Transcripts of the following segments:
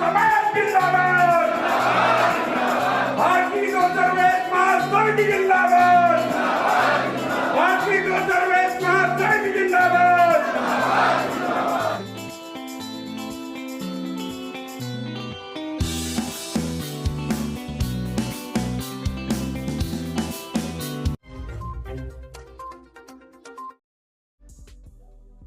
समाज जिंदाबाद, भारतीय सर्वेश महासमिति जिंदाबाद, भारतीय सर्वेश महासमिति जिंदाबाद।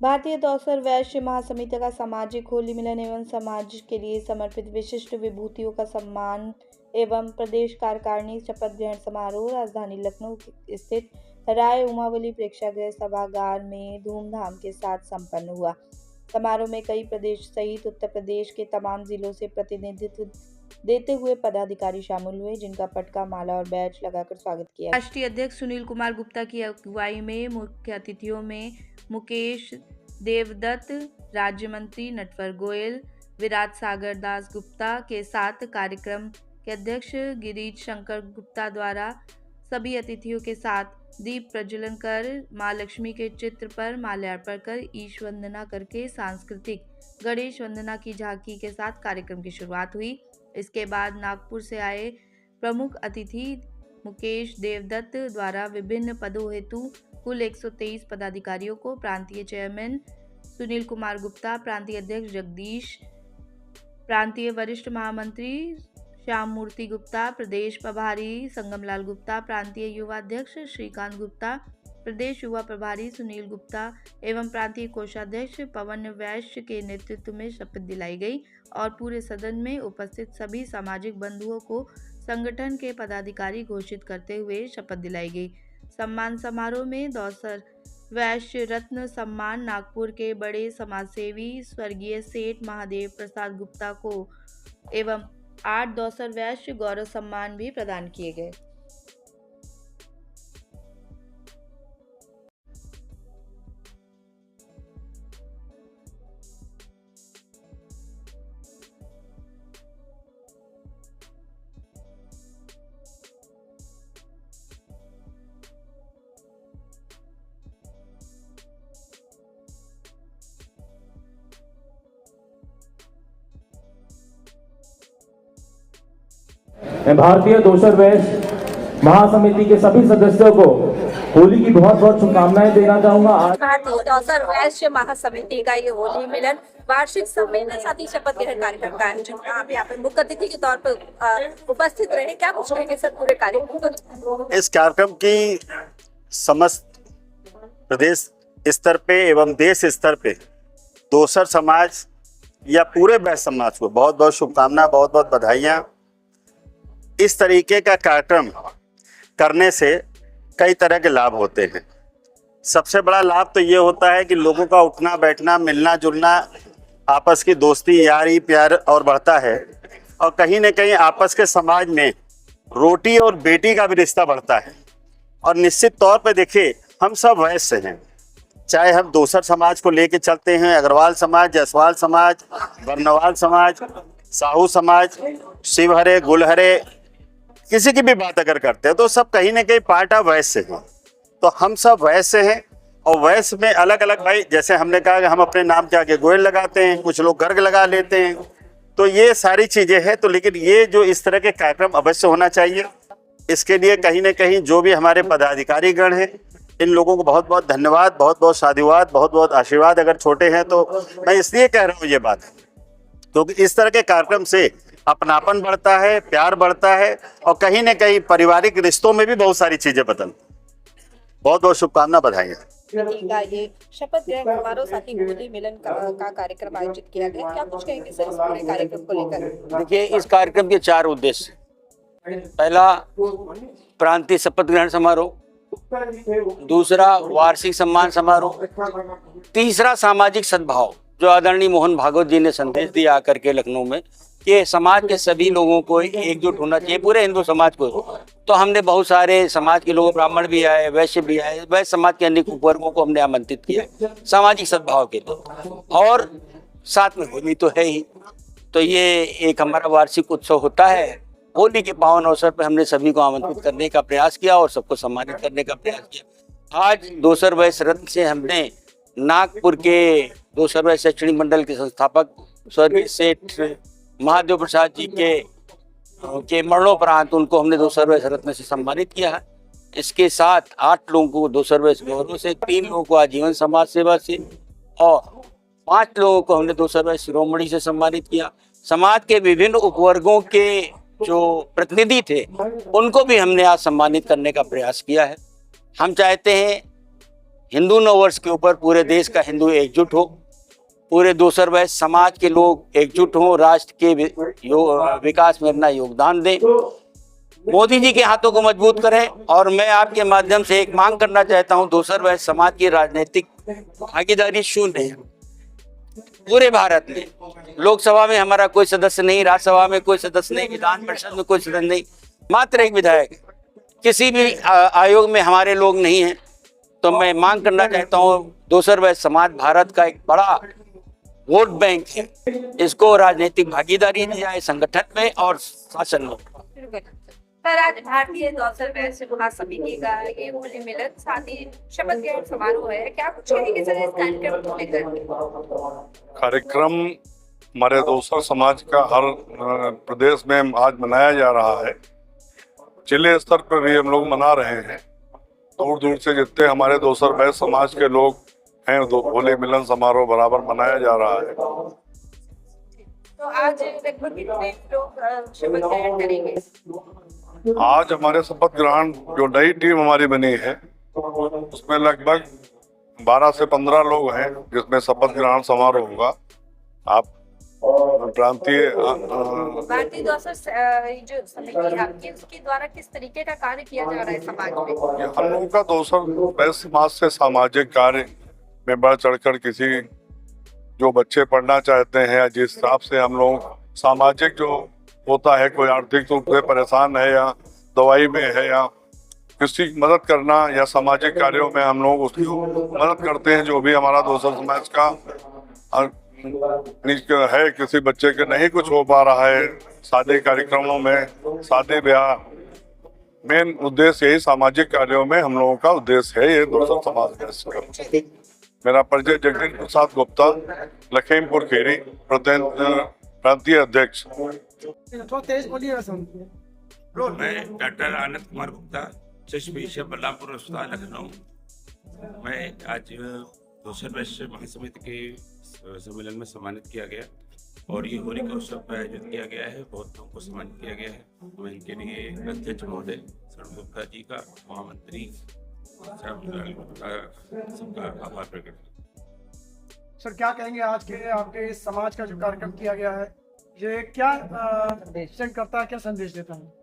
भारतीय दौसर वैश्य महासमिति का सामाजिक होली मिलन एवं समाज के लिए समर्पित विशिष्ट विभूतियों का सम्मान एवं प्रदेश कार्यकारिणी शपथ ग्रहण समारोह राजधानी लखनऊ स्थित राय उमावली प्रेक्षागृह सभागार में धूमधाम के साथ संपन्न हुआ। समारोह में कई प्रदेश सहित उत्तर प्रदेश के तमाम जिलों से प्रतिनिधित्व देते हुए पदाधिकारी शामिल हुए, जिनका पटका, माला और बैच लगाकर स्वागत किया। राष्ट्रीय अध्यक्ष सुनील कुमार गुप्ता की अगुवाई में मुख्य अतिथियों में मुकेश देवदत्त, राज्य मंत्री नटवर गोयल, विराट सागर दास गुप्ता के साथ कार्यक्रम के अध्यक्ष गिरीश शंकर गुप्ता द्वारा सभी अतिथियों के साथ दीप प्रज्वलन कर मां लक्ष्मी के चित्र पर माल्यार्पण कर ईश वंदना करके सांस्कृतिक गणेश वंदना की झांकी के साथ कार्यक्रम की शुरुआत हुई। इसके बाद नागपुर से आए प्रमुख अतिथि मुकेश देवदत्त द्वारा विभिन्न पदों हेतु कुल 123 पदाधिकारियों को प्रांतीय चेयरमैन सुनील कुमार गुप्ता, प्रांतीय अध्यक्ष जगदीश, प्रांतीय वरिष्ठ महामंत्री श्याम मूर्ति गुप्ता, प्रदेश प्रभारी संगमलाल गुप्ता, प्रांतीय युवा अध्यक्ष श्रीकांत गुप्ता, प्रदेश युवा प्रभारी सुनील गुप्ता एवं प्रांतीय कोषाध्यक्ष पवन वैश्य के नेतृत्व में शपथ दिलाई गई और पूरे सदन में उपस्थित सभी सामाजिक बंधुओं को संगठन के पदाधिकारी घोषित करते हुए शपथ दिलाई गई। सम्मान समारोह में दौसर वैश्य रत्न सम्मान नागपुर के बड़े समाजसेवी स्वर्गीय सेठ महादेव प्रसाद गुप्ता को एवं 8 दौसर वैश्य गौरव सम्मान भी प्रदान किए गए। मैं भारतीय दौसर वैश्य महासमिति के सभी सदस्यों को होली की बहुत बहुत शुभकामनाएं देना चाहूंगा। भारतीय दौसर वैश्य महासमिति का ये होली मिलन वार्षिक सम्मेलन साथ ही शपथ ग्रहण कार्यक्रम का आयोजन आप यहाँ पे मुख्य अतिथि के तौर पर उपस्थित रहे, क्या कुछ कहेंगे सर पूरे कार्यक्रम? इस कार्यक्रम की समस्त प्रदेश स्तर पे एवं देश स्तर पे दौसर समाज या पूरे वैश्य समाज को बहुत बहुत शुभकामना, बहुत बहुत बधाइयाँ। इस तरीके का कार्यक्रम करने से कई तरह के लाभ होते हैं। सबसे बड़ा लाभ तो ये होता है कि लोगों का उठना बैठना, मिलना जुलना, आपस की दोस्ती यारी प्यार और बढ़ता है और कहीं न कहीं आपस के समाज में रोटी और बेटी का भी रिश्ता बढ़ता है। और निश्चित तौर पे देखिए, हम सब वैश्य हैं, चाहे हम दौसर समाज को लेके चलते हैं, अग्रवाल समाज, जायसवाल समाज, बर्नवाल समाज, साहू समाज, शिवहरे, गुलहरे, किसी की भी बात अगर करते हैं तो सब कहीं ना कहीं पार्ट ऑफ वैश्य हैं। तो हम सब वैश्य हैं और वैश्य में अलग अलग, भाई जैसे हमने कहा कि हम अपने नाम के आगे गोयल लगाते हैं, कुछ लोग गर्ग लगा लेते हैं, तो ये सारी चीजें हैं। तो लेकिन ये जो इस तरह के कार्यक्रम अवश्य होना चाहिए। इसके लिए कहीं ना कहीं जो भी हमारे पदाधिकारी गण हैं, इन लोगों को बहुत बहुत धन्यवाद, बहुत बहुत साधुवाद, बहुत बहुत आशीर्वाद। अगर छोटे हैं तो मैं इसलिए कह रहा हूँ ये बात, क्योंकि इस तरह के कार्यक्रम से अपनापन बढ़ता है, प्यार बढ़ता है और कहीं न कहीं पारिवारिक रिश्तों में भी बहुत सारी चीजें बदलती। बहुत बहुत शुभकामना, बधाइयाँ। ये शपथ ग्रहण समारोह साथ ही होली मिलन का कार्यक्रम आयोजित किया गया, क्या कुछ कहेंगे सर इस पूरे कार्यक्रम को लेकर? देखिए, इस कार्यक्रम के 4 उद्देश्य। पहला, प्रांतीय शपथ ग्रहण समारोह, दूसरा वार्षिक सम्मान समारोह, तीसरा सामाजिक सद्भाव, जो आदरणीय मोहन भागवत जी ने संदेश दिया आकर के लखनऊ में कि समाज के सभी लोगों को एकजुट होना चाहिए, पूरे हिंदू समाज को। तो हमने बहुत सारे समाज के लोग, ब्राह्मण भी आए, वैश्य भी आए, वैश्य समाज के अनेक उपवर्गों को हमने आमंत्रित किया सामाजिक सद्भाव के लिए। और साथ में होली तो है ही, तो ये एक हमारा वार्षिक उत्सव होता है। होली के पावन अवसर पर हमने सभी को आमंत्रित करने का प्रयास किया और सबको सम्मानित करने का प्रयास किया। आज दौसर वैश्य रत्न से हमने नागपुर के दौसर वैश्य शैक्षणिक मंडल के संस्थापक स्वर्गीय सेठ महादेव प्रसाद जी के मरणोपरांत उनको हमने 2 सर्वश्रेष्ठ रत्न से सम्मानित किया है। इसके साथ 8 लोगों को 2 सर्वश्रेष्ठ गौरव से, 3 लोगों को आजीवन समाज सेवा से और 5 लोगों को हमने 2 सर्वश्रेष्ठ शिरोमणि से सम्मानित किया। समाज के विभिन्न उपवर्गों के जो प्रतिनिधि थे उनको भी हमने आज सम्मानित करने का प्रयास किया है। हम चाहते हैं हिंदू नववर्ष के ऊपर पूरे देश का हिंदू एकजुट हो, पूरे 2 सर्वश्रेष्ठ समाज के लोग एकजुट हों, राष्ट्र के विकास में अपना योगदान दें, मोदी जी के हाथों को मजबूत करें। और मैं आपके माध्यम से एक मांग करना चाहता हूं, 2 सर्वश्रेष्ठ समाज की राजनीतिक भागीदारी शून्य है पूरे भारत में। लोकसभा में हमारा कोई सदस्य नहीं, राज्यसभा में कोई सदस्य नहीं, विधान परिषद में कोई सदस्य नहीं, मात्र एक विधायक। किसी भी आयोग में हमारे लोग नहीं हैं। तो मैं मांग करना चाहता हूँ, 2 सर्वश्रेष्ठ समाज भारत का एक बड़ा वोट बैंक है, इसको राजनीतिक भागीदारी दी जाए संगठन में और शासन में। सर, आज भारतीय 2 सर्वश्रेष्ठ महासमिति का ये होली मिलन साथ ही शपथ ग्रहण समारोह है, क्या कुछ कहेंगे सर इस कार्यक्रम को लेकर? कार्यक्रम हमारे 2 सर्वश्रेष्ठ समाज का हर प्रदेश में आज मनाया जा रहा है। जिले स्तर पर भी हम लोग मना रहे हैं। दूर दूर से जितने हमारे 2 सर्वश्रेष्ठ समाज के लोग हैं, होली मिलन समारोह बराबर मनाया जा रहा है। तो आज लगभग कितने लोग शपथ ग्रहण करेंगे? आज हमारे शपथ ग्रहण जो नई टीम हमारी बनी है उसमें लगभग 12 से 15 लोग हैं, जिसमें शपथ ग्रहण समारोह होगा। आप भारतीय 2 सर्वश्रेष्ठ जो समिति है आपकी, उसके द्वारा किस तरीके का कार्य किया जा रहा है समाज में? हम लोगों का 2 सर्वश्रेष्ठ समाज से सामाजिक कार्य में बढ़ चढ़कर किसी जो बच्चे पढ़ना चाहते हैं या जिस हिसाब से हम लोग सामाजिक जो होता है, कोई आर्थिक रूप से परेशान है या दवाई में है या किसी की मदद करना या सामाजिक कार्यों में हम लोग उसकी मदद करते हैं। जो भी हमारा 2 सर्वश्रेष्ठ समाज का है, किसी बच्चे के नहीं कुछ हो पा रहा है, शादी कार्यक्रमों में, शादी ब्याह, मेन उद्देश्य यही सामाजिक कार्यों में हम लोगों का उद्देश्य है। ये 2 सर्वश्रेष्ठ समाज का मेरा परिचय जगदीश प्रसाद गुप्ता, लखीमपुर खीरी प्रांतीय अध्यक्ष। मैं डॉक्टर आनंद कुमार गुप्ता, चश्म विषय बल्लापुर अस्पताल लखनऊ। मैं आज 2 सर्वश्रेष्ठ महासमिति के सम्मेलन में सम्मानित किया गया और ये होली का उत्सव पर आयोजित किया गया है। बहुत लोगों को सम्मानित किया गया है। मैं इनके लिए अध्यक्ष महोदय शरण गुप्ता जी का, महामंत्री सबका आभार प्रकट करता। सर, क्या कहेंगे आज के आपके इस समाज का जो कार्यक्रम किया गया है, ये क्या करता है, क्या संदेश देता है?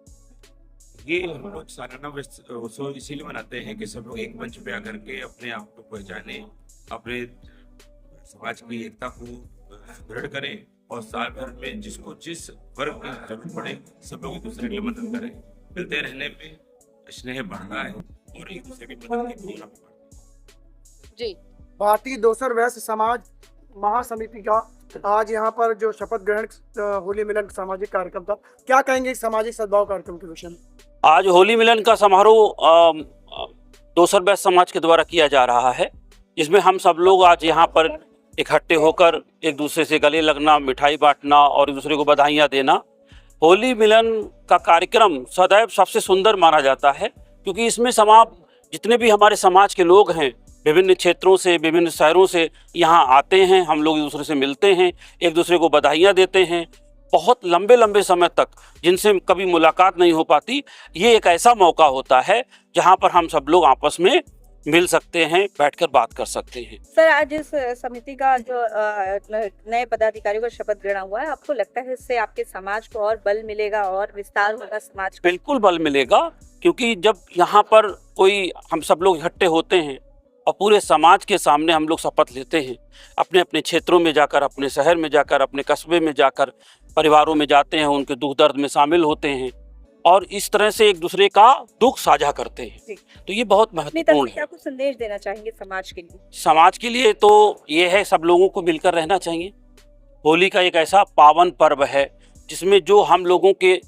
ये हम लोग सालाना उत्सव इसीलिए मनाते हैं कि सब लोग एक मंच पे आकर के अपने आप को पहचाने, अपने समाज की एकता को सुदृढ़ करें और साल भर में जिसको जिस वर्ग की जरूरत पड़े सब लोग एक दूसरे की मदद करें। मिलते रहने पे स्नेह बढ़ता है और एक दूसरे की मदद की भावना बढ़ती है। जी, भारतीय 2 सर्वश्रेष्ठ समाज महासमिति का आज यहाँ पर जो शपथ ग्रहण होली मिलन सामाजिक कार्यक्रम था, क्या कहेंगे इस सामाजिक सद्भाव कार्यक्रम के विषय में? आज होली मिलन का समारोह 2 सर्वश्रेष्ठ समाज के द्वारा किया जा रहा है, जिसमें हम सब लोग आज यहाँ पर इकट्ठे होकर एक दूसरे से गले लगना, मिठाई बांटना और एक दूसरे को बधाइयाँ देना। होली मिलन का कार्यक्रम सदैव सबसे सुंदर माना जाता है, क्योंकि इसमें जितने भी हमारे समाज के लोग हैं, विभिन्न क्षेत्रों से, विभिन्न शहरों से यहाँ आते हैं। हम लोग एक दूसरे से मिलते हैं, एक दूसरे को बधाइयाँ देते हैं। बहुत लंबे लंबे समय तक जिनसे कभी मुलाकात नहीं हो पाती, ये एक ऐसा मौका होता है जहाँ पर हम सब लोग आपस में मिल सकते हैं, बैठकर बात कर सकते हैं। सर, आज इस समिति का जो नए पदाधिकारियों का शपथ ग्रहण हुआ है, आपको लगता है इससे आपके समाज को और बल मिलेगा और विस्तार होगा समाज का? बिल्कुल बल मिलेगा, क्योंकि जब यहाँ पर हम सब लोग इकट्ठे होते हैं और पूरे समाज के सामने हम लोग शपथ लेते हैं, अपने अपने क्षेत्रों में जाकर, अपने शहर में जाकर, अपने कस्बे में जाकर, परिवारों में जाते हैं, उनके दुख दर्द में शामिल होते हैं और इस तरह से एक दूसरे का दुख साझा करते हैं। तो ये बहुत महत्वपूर्ण है। क्या कुछ संदेश देना चाहेंगे समाज के लिए? समाज के लिए तो ये है, सब लोगों को मिलकर रहना चाहिए। होली का एक ऐसा पावन पर्व है जिसमें जो हम लोगों के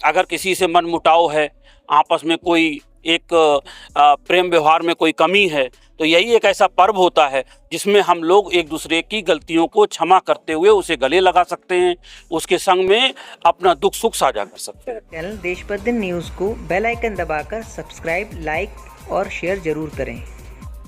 अगर किसी से मन मुटाव है, आपस में कोई एक प्रेम व्यवहार में कोई कमी है, तो यही एक ऐसा पर्व होता है जिसमें हम लोग एक दूसरे की गलतियों को क्षमा करते हुए उसे गले लगा सकते हैं, उसके संग में अपना दुख सुख साझा कर सकते हैं। चैनल देश प्रतिदिन न्यूज़ को बेल आइकन दबाकर सब्सक्राइब, लाइक और शेयर जरूर करें।